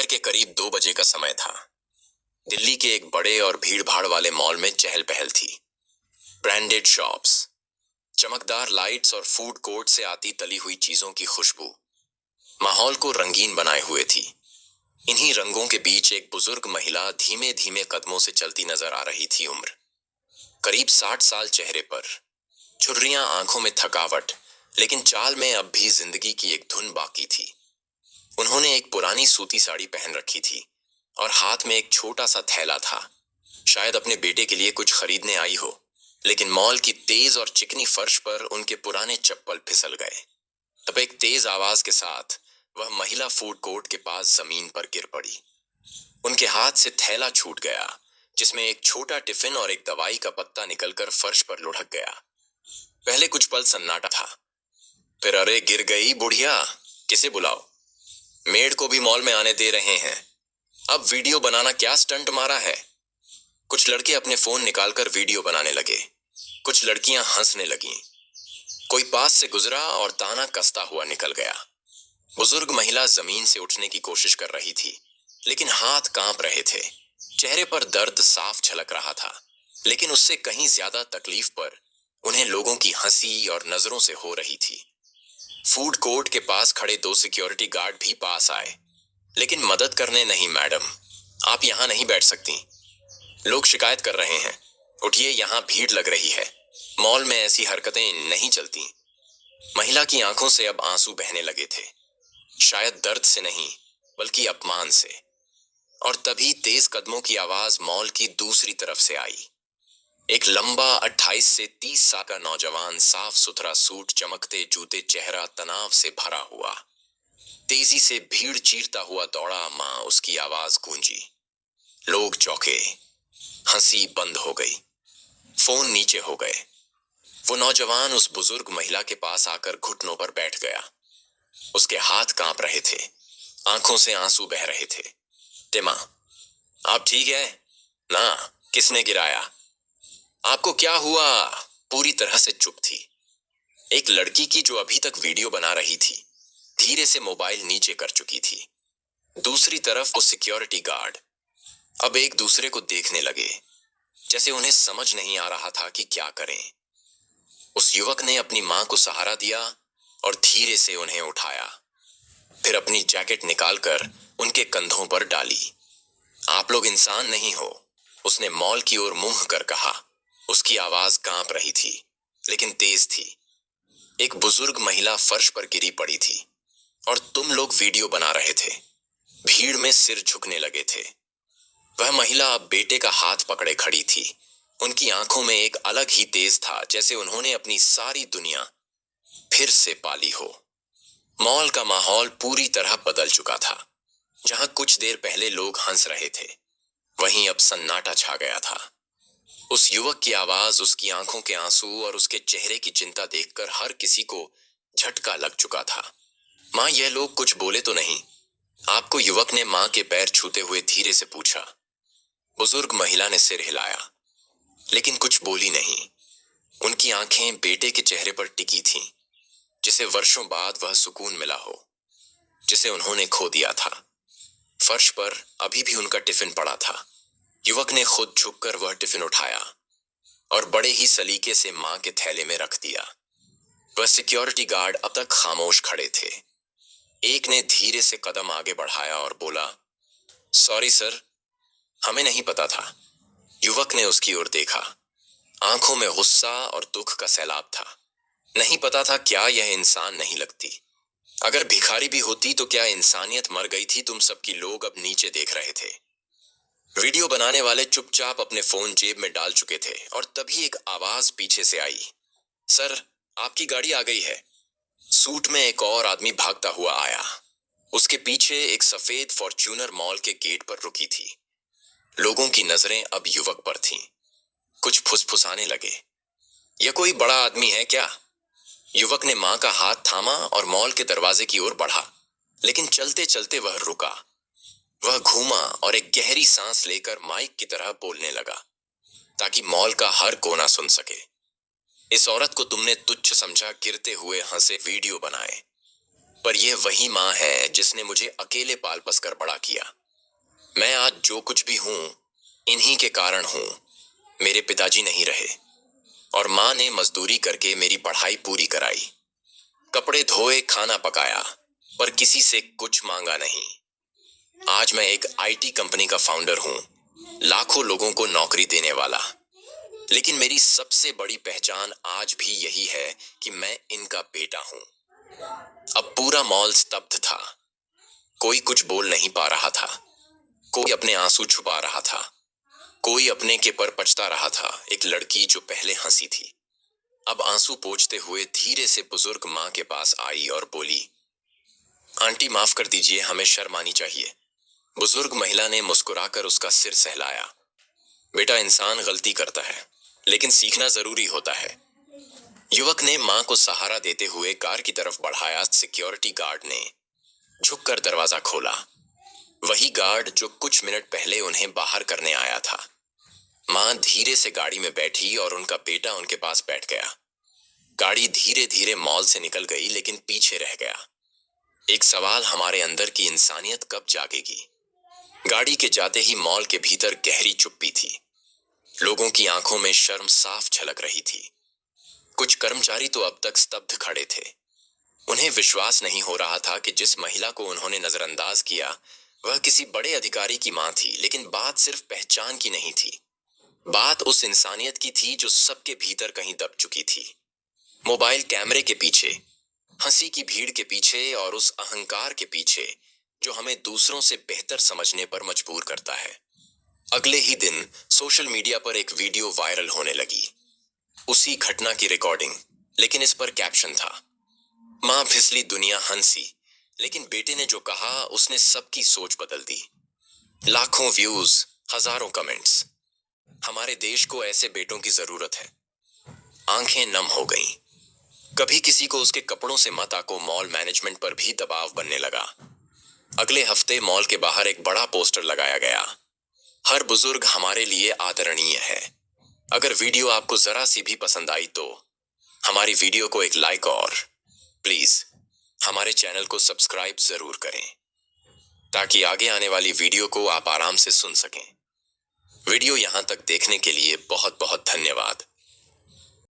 के करीब 2 बजे का समय था। दिल्ली के एक बड़े और भीड़-भाड़ वाले मॉल में चहल पहल थी। ब्रांडेड शॉप्स, चमकदार लाइट्स और फूड कोर्ट से आती तली हुई चीजों की खुशबू माहौल को रंगीन बनाए हुए थी। इन्हीं रंगों के बीच एक बुजुर्ग महिला धीमे धीमे कदमों से चलती नजर आ रही थी। उम्र करीब 60 साल, चेहरे पर झुर्रियां, आंखों में थकावट, लेकिन चाल में अब भी जिंदगी की एक धुन बाकी थी। उन्होंने एक पुरानी सूती साड़ी पहन रखी थी और हाथ में एक छोटा सा थैला था। शायद अपने बेटे के लिए कुछ खरीदने आई हो, लेकिन मॉल की तेज और चिकनी फर्श पर उनके पुराने चप्पल फिसल गए। तब एक तेज आवाज के साथ वह महिला फूड कोर्ट के पास जमीन पर गिर पड़ी। उनके हाथ से थैला छूट गया, जिसमें एक छोटा टिफिन और एक दवाई का पत्ता निकलकर फर्श पर लुढ़क गया। पहले कुछ पल सन्नाटा था, फिर अरे गिर गई बुढ़िया, किसे बुलाओ, मेड को भी मॉल में आने दे रहे हैं, अब वीडियो बनाना क्या स्टंट मारा है। कुछ लड़के अपने फोन निकालकर वीडियो बनाने लगे, कुछ लड़कियां हंसने लगीं। कोई पास से गुजरा और ताना कसता हुआ निकल गया। बुजुर्ग महिला जमीन से उठने की कोशिश कर रही थी, लेकिन हाथ कांप रहे थे। चेहरे पर दर्द साफ झलक रहा था, लेकिन उससे कहीं ज्यादा तकलीफ पर उन्हें लोगों की हंसी और नजरों से हो रही थी। फूड कोर्ट के पास खड़े 2 सिक्योरिटी गार्ड भी पास आए, लेकिन मदद करने नहीं। मैडम, आप यहाँ नहीं बैठ सकती, लोग शिकायत कर रहे हैं, उठिए, यहाँ भीड़ लग रही है, मॉल में ऐसी हरकतें नहीं चलती। महिला की आंखों से अब आंसू बहने लगे थे, शायद दर्द से नहीं बल्कि अपमान से। और तभी तेज कदमों की आवाज मॉल की दूसरी तरफ से आई। एक लंबा 28 से 30 साल का नौजवान, साफ सुथरा सूट, चमकते जूते, चेहरा तनाव से भरा हुआ, तेजी से भीड़ चीरता हुआ दौड़ा। मां, उसकी आवाज गूंजी। लोग चौंके, हंसी बंद हो गई, फोन नीचे हो गए। वो नौजवान उस बुजुर्ग महिला के पास आकर घुटनों पर बैठ गया। उसके हाथ कांप रहे थे, आंखों से आंसू बह रहे थे। टिमा, आप ठीक है ना? किसने गिराया? आपको क्या हुआ? पूरी तरह से चुप थी। एक लड़की की जो अभी तक वीडियो बना रही थी, धीरे से मोबाइल नीचे कर चुकी थी। दूसरी तरफ वो सिक्योरिटी गार्ड अब एक दूसरे को देखने लगे, जैसे उन्हें समझ नहीं आ रहा था कि क्या करें। उस युवक ने अपनी मां को सहारा दिया और धीरे से उन्हें उठाया, फिर अपनी जैकेट निकालकर उनके कंधों पर डाली। आप लोग इंसान नहीं हो, उसने मॉल की ओर मुंह कर कहा। उसकी आवाज कांप रही थी, लेकिन तेज थी। एक बुजुर्ग महिला फर्श पर गिरी पड़ी थी और तुम लोग वीडियो बना रहे थे। भीड़ में सिर झुकने लगे थे। वह महिला अब बेटे का हाथ पकड़े खड़ी थी। उनकी आंखों में एक अलग ही तेज था, जैसे उन्होंने अपनी सारी दुनिया फिर से पाली हो। मॉल का माहौल पूरी तरह बदल चुका था। जहां कुछ देर पहले लोग हंस रहे थे, वहीं अब सन्नाटा छा गया था। उस युवक की आवाज, उसकी आंखों के आंसू और उसके चेहरे की चिंता देखकर हर किसी को झटका लग चुका था। मां, यह लोग कुछ बोले तो नहीं? आपको? युवक ने मां के पैर छूते हुए धीरे से पूछा। बुजुर्ग महिला ने सिर हिलाया, लेकिन कुछ बोली नहीं। उनकी आंखें बेटे के चेहरे पर टिकी थीं, जिसे वर्षों बाद वह सुकून मिला हो, जिसे उन्होंने खो दिया था। फर्श पर अभी भी उनका टिफिन पड़ा था। युवक ने खुद झुककर वह टिफिन उठाया और बड़े ही सलीके से मां के थैले में रख दिया। वह सिक्योरिटी गार्ड अब तक खामोश खड़े थे। एक ने धीरे से कदम आगे बढ़ाया और बोला, सॉरी सर, हमें नहीं पता था। युवक ने उसकी ओर देखा, आंखों में गुस्सा और दुख का सैलाब था। नहीं पता था क्या? यह इंसान नहीं लगती। अगर भिखारी भी होती तो क्या इंसानियत मर गई थी? तुम सबकी लोग अब नीचे देख रहे थे। वीडियो बनाने वाले चुपचाप अपने फोन जेब में डाल चुके थे और तभी एक आवाज पीछे से आई, सर, आपकी गाड़ी आ गई है। सूट में एक और आदमी भागता हुआ आया। उसके पीछे एक सफेद फॉर्च्यूनर मॉल के गेट पर रुकी थी। लोगों की नजरें अब युवक पर थीं। कुछ फुसफुसाने लगे, यह कोई बड़ा आदमी है क्या? युवक ने मां का हाथ थामा और मॉल के दरवाजे की ओर बढ़ा, लेकिन चलते चलते वह रुका। वह घूमा और एक गहरी सांस लेकर माइक की तरह बोलने लगा, ताकि मॉल का हर कोना सुन सके। इस औरत को तुमने तुच्छ समझा, गिरते हुए हंसे वीडियो बनाए, पर यह वही मां है जिसने मुझे अकेले पाल पोस कर बड़ा किया। मैं आज जो कुछ भी हूं, इन्हीं के कारण हूं। मेरे पिताजी नहीं रहे और माँ ने मजदूरी करके मेरी पढ़ाई पूरी कराई। कपड़े धोए, खाना पकाया, पर किसी से कुछ मांगा नहीं। आज मैं एक आईटी कंपनी का फाउंडर हूं, लाखों लोगों को नौकरी देने वाला। लेकिन मेरी सबसे बड़ी पहचान आज भी यही है कि मैं इनका बेटा हूं। अब पूरा मॉल स्तब्ध था। कोई कुछ बोल नहीं पा रहा था। कोई अपने आंसू छुपा रहा था। कोई अपने के पर पछता रहा था। एक लड़की जो पहले हंसी थी, अब आंसू पोंछते हुए धीरे से बुजुर्ग माँ के पास आई और बोली, आंटी माफ कर दीजिए, हमें शर्म आनी चाहिए। बुजुर्ग महिला ने मुस्कुराकर उसका सिर सहलाया। बेटा, इंसान गलती करता है, लेकिन सीखना जरूरी होता है। युवक ने माँ को सहारा देते हुए कार की तरफ बढ़ाया। सिक्योरिटी गार्ड ने झुककर दरवाजा खोला। वही गार्ड जो कुछ मिनट पहले उन्हें बाहर करने आया था। माँ धीरे से गाड़ी में बैठी और उनका बेटा उनके पास बैठ गया। गाड़ी धीरे धीरे मॉल से निकल गई, लेकिन पीछे रह गया एक सवाल, हमारे अंदर की इंसानियत कब जागेगी। गाड़ी के जाते ही मॉल के भीतर गहरी चुप्पी थी। लोगों की आंखों में शर्म साफ झलक रही थी। कुछ कर्मचारी तो अब तक स्तब्ध खड़े थे। उन्हें विश्वास नहीं हो रहा था कि जिस महिला को उन्होंने नजरअंदाज किया वह किसी बड़े अधिकारी की मां थी। लेकिन बात सिर्फ पहचान की नहीं थी, बात उस इंसानियत की थी जो सबके भीतर कहीं दब चुकी थी। मोबाइल कैमरे के पीछे, हंसी की भीड़ के पीछे और उस अहंकार के पीछे जो हमें दूसरों से बेहतर समझने पर मजबूर करता है। अगले ही दिन सोशल मीडिया पर एक वीडियो वायरल होने लगी। उसी घटना की रिकॉर्डिंग, लेकिन इस पर कैप्शन था, मां फिसली दुनिया हंसी, लेकिन बेटे ने जो कहा उसने सबकी सोच बदल दी। लाखों व्यूज, हजारों कमेंट्स। हमारे देश को ऐसे बेटों की जरूरत है। आंखें नम हो गईं। कभी किसी को उसके कपड़ों से मत आको, मॉल मैनेजमेंट पर भी दबाव बनने लगा। अगले हफ्ते मॉल के बाहर एक बड़ा पोस्टर लगाया गया, हर बुजुर्ग हमारे लिए आदरणीय है। अगर वीडियो आपको जरा सी भी पसंद आई तो हमारी वीडियो को एक लाइक और प्लीज हमारे चैनल को सब्सक्राइब जरूर करें, ताकि आगे आने वाली वीडियो को आप आराम से सुन सकें। वीडियो यहां तक देखने के लिए बहुत बहुत धन्यवाद।